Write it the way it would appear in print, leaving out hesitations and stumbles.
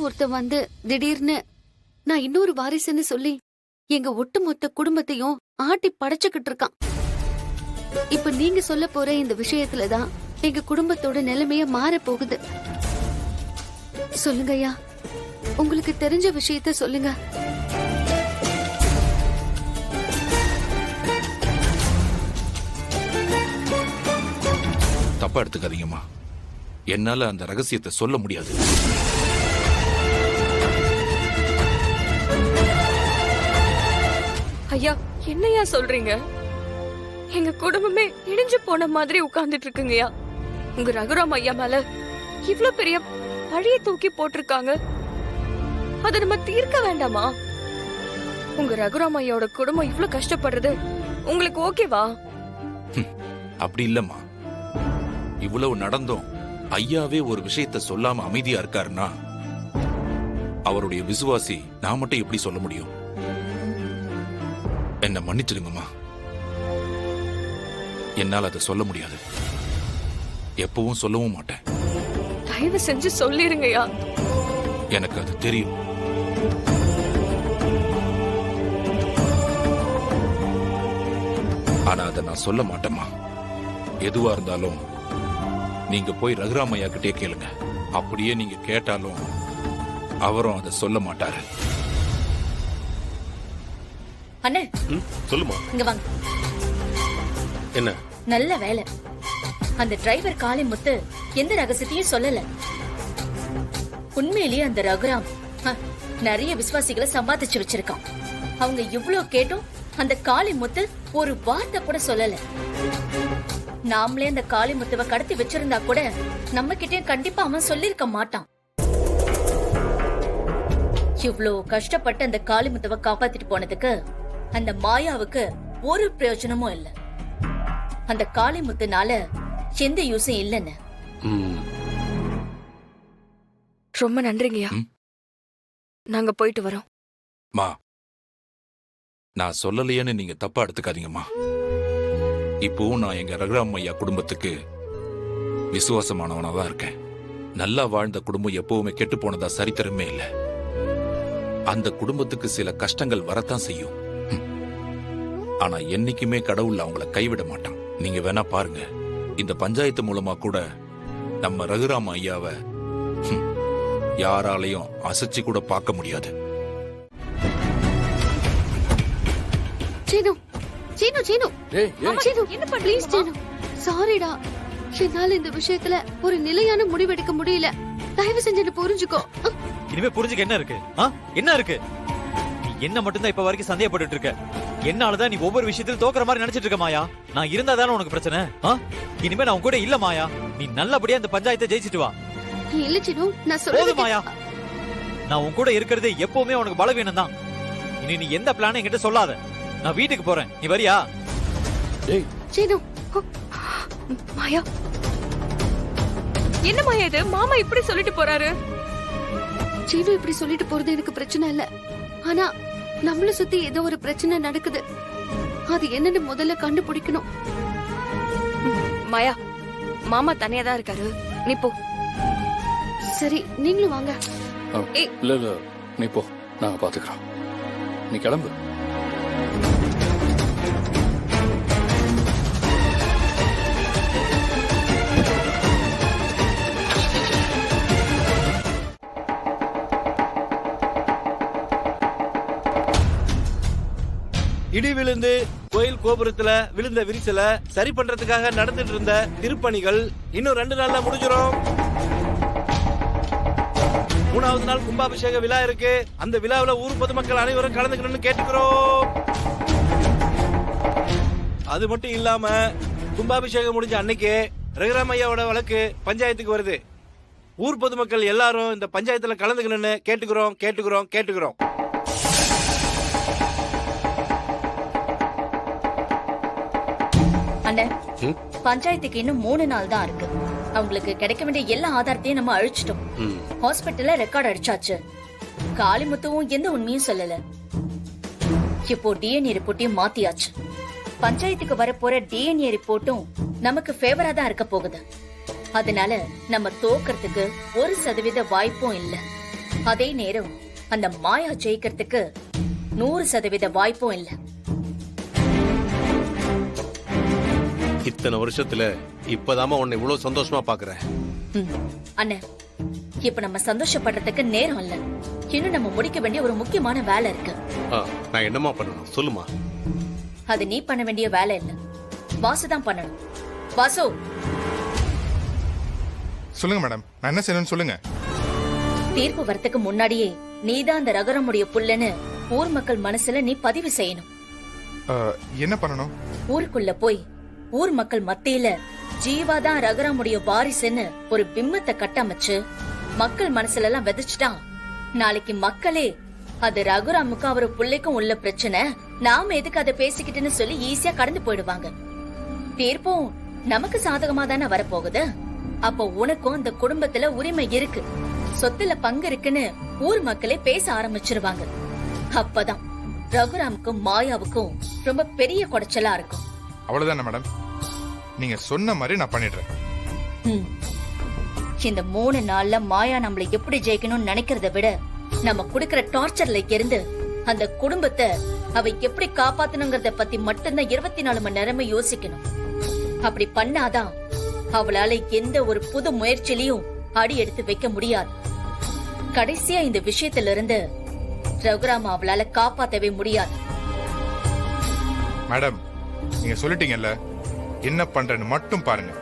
ஒருத்தன் வந்து திடீர்னு நான் இன்னொரு வாரிசுன்னு சொல்லி எங்க ஒட்டுமொத்த குடும்பத்தையும் ஆட்டி படைச்சுக்கிட்டு இருக்கான். இப்ப நீங்க சொல்ல போற இந்த விஷயத்துலதான் எங்க குடும்பத்தோட நிலைமைய மாற போகுது. சொல்லுங்க ஐயா, உங்களுக்கு தெரிஞ்ச விஷயத்த சொல்லுங்க. தப்பா எடுத்துக்காதீங்கம்மா, என்னால அந்த ரகசியத்தை சொல்ல முடியாது. ஐயா, என்னையா சொல்றீங்க? எங்க குடும்பமே இடிஞ்சு போன மாதிரி உட்கார்ந்துட்டு இருக்குங்கய்யா. உங்க ரகுராம் ஐயா மேல இவ்ளோ பெரிய பழிய தூக்கி போட்டிருக்காங்க. அத நம்ம தீர்க்க வேண்டாமா? உங்க ரகுராம் ஐயாவோட குடும்பம் இவ்ளோ கஷ்டப்படுறது உங்களுக்கு ஓகேவா? அப்படி இல்லம்மா, இவ்வளவு நடந்தும் ஐயாவே ஒரு விஷயத்த சொல்லாம அமைதியா இருக்காருன்னா அவருடைய விசுவாசி நான் மட்டும் எப்படி சொல்ல முடியும்? என்ன மன்னிச்சிடுங்கம்மா, என்னால் அதை சொல்ல முடியாது. எப்பவும் சொல்லவும் மாட்டேன். தயவு செஞ்சு சொல்லிருங்கய்யா. எனக்கு அது தெரியும். ஆனா அதை நான் சொல்ல மாட்டேம்மா. எதுவா இருந்தாலும் நீங்க போய் ரகுராமையா கிட்டே கேளுங்க. அப்படியே நீங்க கேட்டாலும் அவரும் அதை சொல்ல மாட்டாரு. அண்ணே, சொல்லுமா. இங்க வாங்க. என்ன? நல்ல வேலை, அந்த டிரைவர் காளிமுத்து எந்த ரகசியத்தையும் சொல்லல. உண்மையிலேயே அந்த ரகுராம் நிறைய விசுவாசிகளை சம்பாதிச்சு வச்சிருக்கான். அவங்க இவ்ளோ கேட்டும் அந்த காளிமுத்து ஒரு வார்த்தை கூட சொல்லல. நாமளே அந்த காளிமுத்துவ கடத்தி வச்சிருந்தா கூட நம்ம கிட்டயும் கண்டிப்பா அவன் சொல்லிருக்க மாட்டான். இவ்ளோ கஷ்டப்பட்டு அந்த காளிமுத்துவ காப்பாத்திட்டு போனதுக்கு அந்த மாயாவுக்கு ஒரு பிரயோஜனமும் இல்ல. அந்த காளிமுத்துனால எந்த யூஸும் இல்லன்னு. ரொம்ப நன்றிங்கய்யா. நாங்க போயிட்டு வரோம். மா, நான் சொல்லலையேன்னு நீங்க தப்பா எடுத்துக்காதீங்கம்மா. இப்பவும் நான் எங்க ரகுராம் ஐயா குடும்பத்துக்கு விசுவாசமானவனா தான் இருக்கேன். நல்லா வாழ்ந்த குடும்பம் எப்பவுமே கெட்டு போனதா சரித்திரமே இல்ல. அந்த குடும்பத்துக்கு சில கஷ்டங்கள் வரத்தான் செய்யும். ஆனா என்னைக்குமே கடவுள் அவங்கள கைவிட மாட்டான். நீங்க வேணா பாருங்க, இந்த பஞ்சாயத்து மூலமா கூட நம்ம ரகுராம் ஐயாவை யாராலையும் அசைச்சு கூட பார்க்க முடியாது. சீனு, சீனு, சீனு, சீனு, ப்ளீஸ் சீனு, சாரிடா. என்னால இந்த விஷயத்துல ஒரு நிலையான முடிவெடுக்க முடியல. தயவு செஞ்சு புரிஞ்சுக்கோ. இனிமே புரிஞ்சுக்க என்ன இருக்கு? என்ன இருக்கு? நீ என்ன மட்டும்தான் இப்ப வரைக்கும் சந்தேகப்பட்டு இருக்க. என்னாலதான் நீ ஒவ்வொரு விஷயத்திலும் தோக்குற மாதிரி நினைச்சிட்டு இருக்க மாயா. நான் இருந்தா தானே உனக்கு பிரச்சனை. இனிமே நான் உன் கூட இல்ல மாயா. நீ நல்லபடியா இந்த பஞ்சாயத்தை ஜெயிச்சிட்டு வா. இல்ல சீனு, நான் சொல்றது மாயா. நான் உன் கூட இருக்கிறது எப்பவுமே உனக்கு பலவீனம் தான். இனி நீ எந்த பிளானும் என்கிட்ட சொல்லாத. நான் வீட்டுக்கு போறேன், நீ வரியா? சீனு, மாயா, என்ன மாயா இது? மாமா இப்படி சொல்லிட்டு போறாரு. சீனு இப்படி சொல்லிட்டு போறது எனக்கு பிரச்சனை இல்ல. ஆனா நம்மள சுத்தி ஏதோ ஒரு பிரச்சனை நடக்குது. அது என்னன்னு முதல்ல கண்டுபிடிக்கணும். மாயா, மாமா தனியா தான் இருக்காரு, நீ போ. சரி, நீங்களும் வாங்க. இல்ல இல்ல, நீ போ, நாங்க பாத்துக்கிறோம். நீ கிளம்பு. இடி விழுந்து கோயில் கோபுரத்துல விழுந்த விரிசல சரி பண்றதுக்காக நடந்துட்டு இருந்த திருப்பணிகள் இன்னும் 2 நாள்ல முடிஞ்சிடும். 3வது நாள் கும்பாபிஷேக விழா இருக்கு. அந்த விழாவில் ஊர் பொதுமக்கள் அனைவரும் கலந்துக்கணும்னு கேட்டுக்கிறோம். அது மட்டும் இல்லாம கும்பாபிஷேகம் முடிஞ்ச அன்னைக்கு ரகுராம் ஐயாவோட வழக்கு பஞ்சாயத்துக்கு வருது. ஊர் பொதுமக்கள் எல்லாரும் இந்த பஞ்சாயத்துல கலந்துக்கணும்னு கேட்டுக்கிறோம். அண்ணன், பஞ்சாயத்துக்கு இன்னும் 3 நாள் தான் இருக்கு. அவங்களுக்கு கிடைக்க வேண்டிய எல்லா ஆதாரத்தையும் நம்ம அழிச்சிட்டோம். ஹாஸ்பிட்டல்ல ரெக்கார்ட் அடிச்சாச்சு. காளிமுத்துவும் எந்த உண்மையும் சொல்லல. இப்போ டிஎன்ஏ ரிப்போர்ட்டையும் மாத்தியாச்சு. பஞ்சாயத்துக்கு வரப்போற டிஎன்ஏ ரிப்போர்ட்டும் நமக்கு ஃபேவரா தான் இருக்க போகுது. அதனால நம்ம தோக்கறதுக்கு 1% வாய்ப்பும் இல்ல. அதே நேரம் அந்த மாயா ஜெயிக்கிறதுக்கு 100% வாய்ப்பும் இல்ல. இத்தனை வருஷத்துல இப்பதாம உன்னை இவ்வளவு சந்தோஷமா பாக்குறேன். அண்ணே, இப்ப நம்ம சந்தோஷப்படுறதுக்கு நேரம் இல்ல. இன்னும் நம்ம முடிக்க வேண்டிய ஒரு முக்கியமான வேலை இருக்கு. நான் என்னமா பண்ணணும் சொல்லுமா? அது நீ பண்ண வேண்டிய வேலை இல்ல, வாசு தான் பண்ணணும். வாசு, சொல்லுங்க மேடம், நான் என்ன செய்யணும்னு சொல்லுங்க. தீர்ப்பு வரத்துக்கு முன்னாடியே நீதான் அந்த ரகரமுடைய புள்ளன்னு ஊர் மக்கள் மனசுல நீ பதிவு செய்யணும். என்ன பண்ணணும்? ஊருக்குள்ள போய் ஊர் மக்கள் மத்தியில ஜீவாதான் ரகுராமுடைய வாரிசுன்னு ஒரு பிம்பத்தை கட்டமைச்சு மக்கள் மனசுல எல்லாம் விதைச்சிட்டான். நாளைக்கு மக்களே அது ரகுராமுக்கு அவரு பிள்ளைக்கும் உள்ள பிரச்சனை, நாம எதுக்கு அதை பேசிக்கிட்டுன்னு சொல்லி ஈஸியா கடந்து போயிடுவாங்க. தீர்ப்பும் நமக்கு சாதகமா தானே வரப்போகுது. அப்போ உனக்கும் அந்த குடும்பத்துல உரிமை இருக்கு, சொத்துல பங்கு இருக்குன்னு ஊர் மக்களே பேச ஆரம்பிச்சிருவாங்க. அப்பதான் ரகுராமுக்கும் மாயாவுக்கும் ரொம்ப பெரிய குடைச்சலா இருக்கும். அவ்வளவுதானே மேடம், நீங்க சொன்ன மாதிரி நான் பண்ணிடுறேன். இந்த 3 நாள்ல மாயா நம்மள எப்படி ஜெயிக்கணும்னு நினைக்கிறத விட நம்ம குடுக்கிற டார்ச்சர்ல இருந்து அந்த குடும்பத்தை அவ எப்படி காப்பாத்தணுங்கிறத பத்தி மட்டும்தான் 24 மணி நேரமே யோசிக்கணும். அப்படி பண்ணாதான் அவளால எந்த ஒரு புது முயற்சியிலையும் அடி எடுத்து வைக்க முடியாது. கடைசியா இந்த விஷயத்துல இருந்து ரகுராம அவளால காப்பாத்தவே முடியாது. மேடம், நீங்க சொல்லிட்டீங்கல்ல, என்ன பண்றேன்னு மட்டும் பாருங்க.